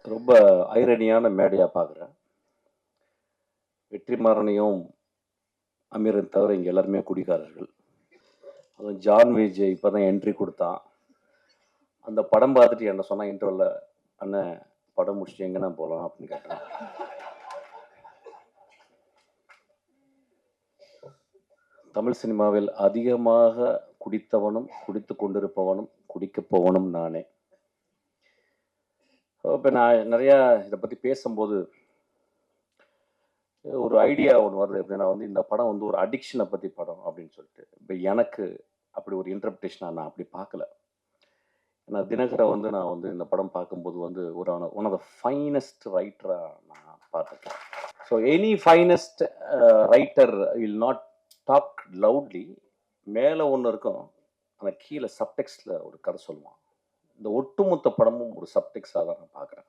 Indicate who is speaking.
Speaker 1: ரொம்ப ஐரணியான மேடையா பார்க்குறேன். வெற்றிமாறனையும், அமீரையும் தவிர இங்க எல்லாருமே குடிகாரர்கள். அதுவும் ஜான் விஜய் இப்ப தான் என்ட்ரி குடுத்தான். அந்த படம் பார்த்துட்டு என்ன சொன்னான் இன்டர்வல்ல, "அண்ணே படம் முடிச்சுட்டு எங்கண்ணே போலாம்?" அப்படின்னு கேட்டான். தமிழ் சினிமாவில் அதிகமாக குடித்தவனும், குடித்துக் கொண்டிருப்பவனும், குடிக்கப் போவனும் நானே. இப்ப நான் நெறையா இத பத்தி பேசும்போது, ஒரு ஐடியா ஒண்ணு வருது. எப்படின்னா வந்து இந்த படம் வந்து ஒரு அடிக்ஷன பத்தி படம் அப்படின்னு சொல்லிட்டு. இப்ப எனக்கு அப்படி ஒரு இன்டர்பிரேஷனா நான் அப்படி பார்க்கல. நான் தினகர வந்து நான் வந்து இந்த படம் பார்க்கும்போது வந்து ஒரு ஒன் ஆஃப் த ஃபைனஸ்ட் ரைட்டரா நான் பார்த்துருக்கேன். So any finest writer will not talk loudly. மேல ஒண்ணு இருக்கும். ஆனா கீழ சப்டெக்ஸ்ட்ல ஒரு கதை சொல்லுவான். இந்த ஒட்டுமொத்த படமும் ஒரு சப்டெக்ஸ்ட்டா தான் நான் பார்க்குறேன்.